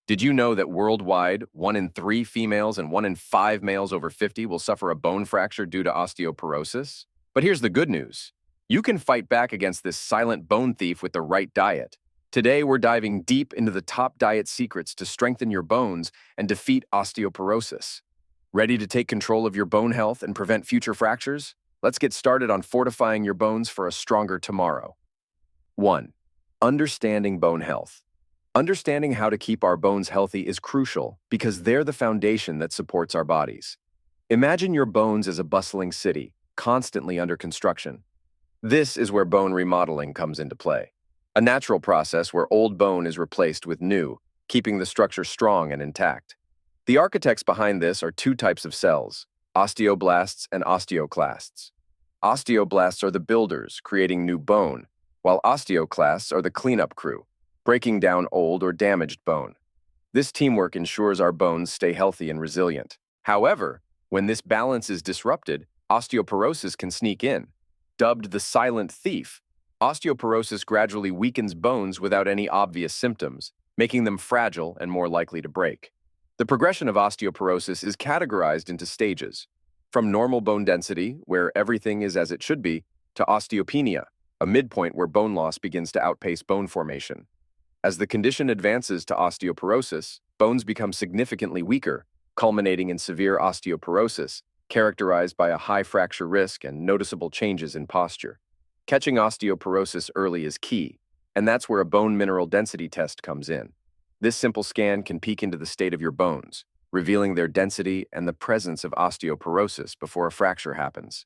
Did you know that worldwide, 1 in 3 females and 1 in 5 males over 50 will suffer a bone fracture due to osteoporosis? But here's the good news. You can fight back against this silent bone thief with the right diet. Today, we're diving deep into the top diet secrets to strengthen your bones and defeat osteoporosis. Ready to take control of your bone health and prevent future fractures? Let's get started on fortifying your bones for a stronger tomorrow. 1. Understanding bone health. Understanding how to keep our bones healthy is crucial because they're the foundation that supports our bodies. Imagine your bones as a bustling city, constantly under construction. This is where bone remodeling comes into play, a natural process where old bone is replaced with new, keeping the structure strong and intact. The architects behind this are two types of cells, osteoblasts and osteoclasts. Osteoblasts are the builders, creating new bone, while osteoclasts are the cleanup crew, breaking down old or damaged bone. This teamwork ensures our bones stay healthy and resilient. However, when this balance is disrupted, osteoporosis can sneak in. Dubbed the silent thief, osteoporosis gradually weakens bones without any obvious symptoms, making them fragile and more likely to break. The progression of osteoporosis is categorized into stages, from normal bone density, where everything is as it should be, to osteopenia, a midpoint where bone loss begins to outpace bone formation. As the condition advances to osteoporosis, bones become significantly weaker, culminating in severe osteoporosis, characterized by a high fracture risk and noticeable changes in posture. Catching osteoporosis early is key, and that's where a bone mineral density test comes in. This simple scan can peek into the state of your bones, revealing their density and the presence of osteoporosis before a fracture happens.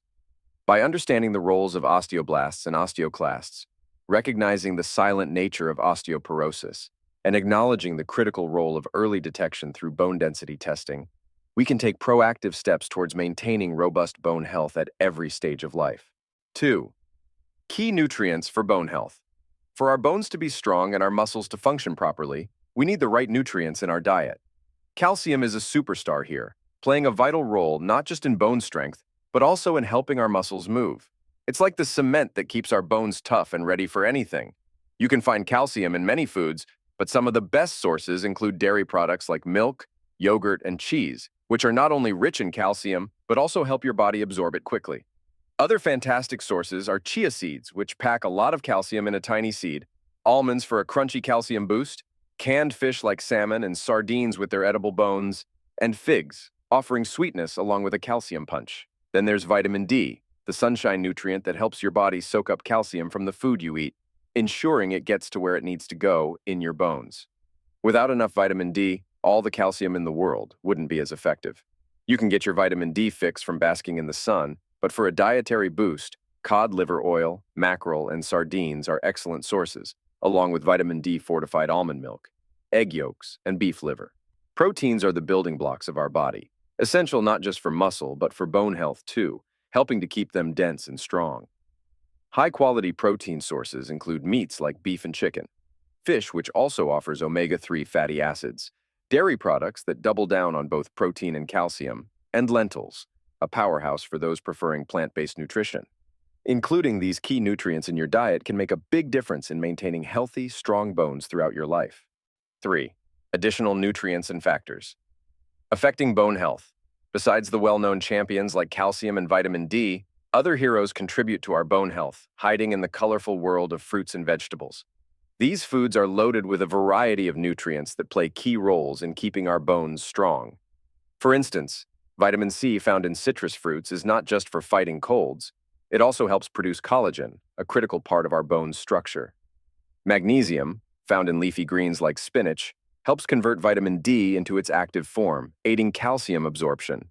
By understanding the roles of osteoblasts and osteoclasts, recognizing the silent nature of osteoporosis, and acknowledging the critical role of early detection through bone density testing, we can take proactive steps towards maintaining robust bone health at every stage of life. 2. Key nutrients for bone health. For our bones to be strong and our muscles to function properly, we need the right nutrients in our diet. Calcium is a superstar here, playing a vital role not just in bone strength, but also in helping our muscles move. It's like the cement that keeps our bones tough and ready for anything. You can find calcium in many foods, but some of the best sources include dairy products like milk, yogurt, and cheese, which are not only rich in calcium, but also help your body absorb it quickly. Other fantastic sources are chia seeds, which pack a lot of calcium in a tiny seed, almonds for a crunchy calcium boost, canned fish like salmon and sardines with their edible bones, and figs, offering sweetness along with a calcium punch. Then there's vitamin D, the sunshine nutrient that helps your body soak up calcium from the food you eat, ensuring it gets to where it needs to go in your bones. Without enough vitamin D, all the calcium in the world wouldn't be as effective. You can get your vitamin D fix from basking in the sun, but for a dietary boost, cod liver oil, mackerel, and sardines are excellent sources, along with vitamin D fortified almond milk, egg yolks, and beef liver. Proteins are the building blocks of our body, essential not just for muscle, but for bone health too, helping to keep them dense and strong. High-quality protein sources include meats like beef and chicken, fish, which also offers omega-3 fatty acids, dairy products that double down on both protein and calcium, and lentils, a powerhouse for those preferring plant-based nutrition. Including these key nutrients in your diet can make a big difference in maintaining healthy, strong bones throughout your life. 3. Additional nutrients and factors. Affecting bone health. Besides the well-known champions like calcium and vitamin D, other heroes contribute to our bone health, hiding in the colorful world of fruits and vegetables. These foods are loaded with a variety of nutrients that play key roles in keeping our bones strong. For instance, vitamin C found in citrus fruits is not just for fighting colds, it also helps produce collagen, a critical part of our bone's structure. Magnesium, found in leafy greens like spinach, helps convert vitamin D into its active form, aiding calcium absorption.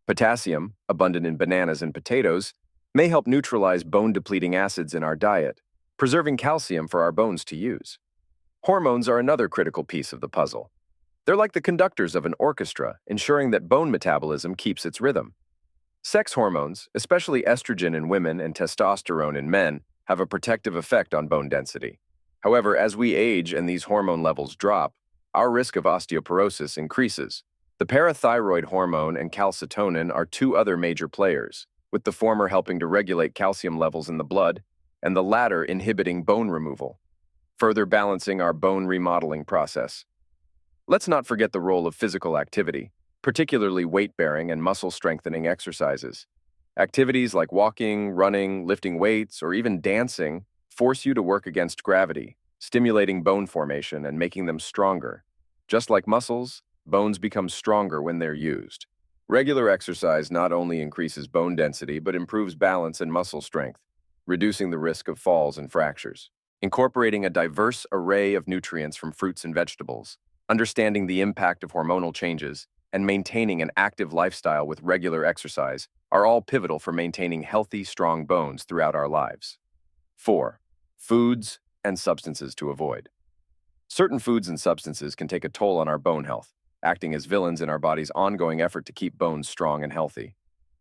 Potassium, abundant in bananas and potatoes, may help neutralize bone-depleting acids in our diet, preserving calcium for our bones to use. Hormones are another critical piece of the puzzle. They're like the conductors of an orchestra, ensuring that bone metabolism keeps its rhythm. Sex hormones, especially estrogen in women and testosterone in men, have a protective effect on bone density. However, as we age and these hormone levels drop, our risk of osteoporosis increases. The parathyroid hormone and calcitonin are two other major players, with the former helping to regulate calcium levels in the blood, and the latter inhibiting bone removal, further balancing our bone remodeling process. Let's not forget the role of physical activity, particularly weight-bearing and muscle-strengthening exercises. Activities like walking, running, lifting weights, or even dancing force you to work against gravity, stimulating bone formation and making them stronger. Just like muscles, bones become stronger when they're used. Regular exercise not only increases bone density but improves balance and muscle strength, reducing the risk of falls and fractures. Incorporating a diverse array of nutrients from fruits and vegetables, understanding the impact of hormonal changes, and maintaining an active lifestyle with regular exercise are all pivotal for maintaining healthy, strong bones throughout our lives. 4. Foods and substances to avoid. Certain foods and substances can take a toll on our bone health, acting as villains in our body's ongoing effort to keep bones strong and healthy.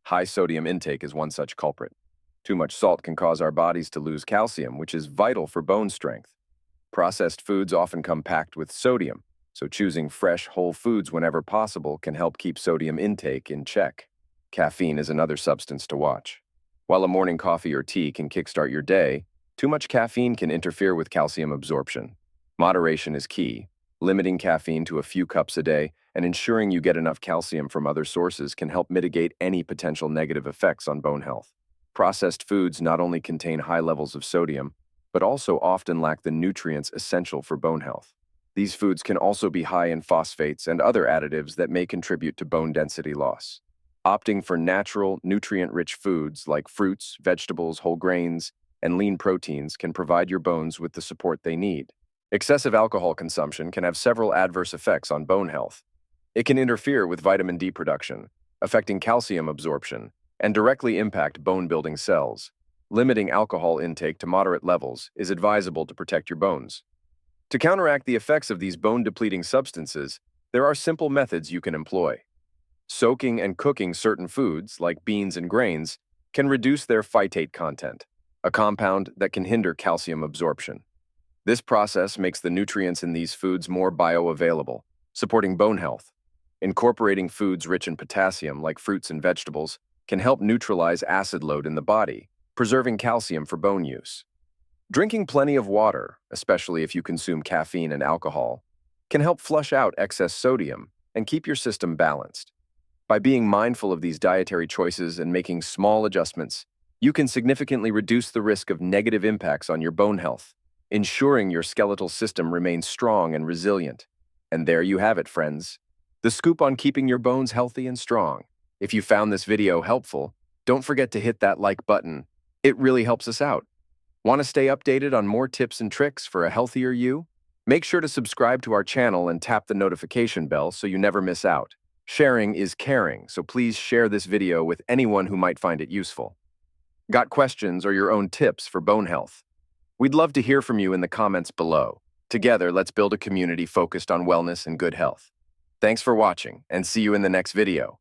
High sodium intake is one such culprit. Too much salt can cause our bodies to lose calcium, which is vital for bone strength. Processed foods often come packed with sodium, so choosing fresh, whole foods whenever possible can help keep sodium intake in check. Caffeine is another substance to watch. While a morning coffee or tea can kickstart your day, too much caffeine can interfere with calcium absorption. Moderation is key. Limiting caffeine to a few cups a day and ensuring you get enough calcium from other sources can help mitigate any potential negative effects on bone health. Processed foods not only contain high levels of sodium, but also often lack the nutrients essential for bone health. These foods can also be high in phosphates and other additives that may contribute to bone density loss. Opting for natural, nutrient-rich foods like fruits, vegetables, whole grains, and lean proteins can provide your bones with the support they need. Excessive alcohol consumption can have several adverse effects on bone health. It can interfere with vitamin D production, affecting calcium absorption, and directly impact bone-building cells. Limiting alcohol intake to moderate levels is advisable to protect your bones. To counteract the effects of these bone-depleting substances, there are simple methods you can employ. Soaking and cooking certain foods, like beans and grains, can reduce their phytate content, a compound that can hinder calcium absorption. This process makes the nutrients in these foods more bioavailable, supporting bone health. Incorporating foods rich in potassium, like fruits and vegetables, can help neutralize acid load in the body, preserving calcium for bone use. Drinking plenty of water, especially if you consume caffeine and alcohol, can help flush out excess sodium and keep your system balanced. By being mindful of these dietary choices and making small adjustments, you can significantly reduce the risk of negative impacts on your bone health, ensuring your skeletal system remains strong and resilient. And there you have it, friends. The scoop on keeping your bones healthy and strong. If you found this video helpful, don't forget to hit that like button. It really helps us out. Want to stay updated on more tips and tricks for a healthier you? Make sure to subscribe to our channel and tap the notification bell so you never miss out. Sharing is caring, so please share this video with anyone who might find it useful. Got questions or your own tips for bone health? We'd love to hear from you in the comments below. Together, let's build a community focused on wellness and good health. Thanks for watching, and see you in the next video.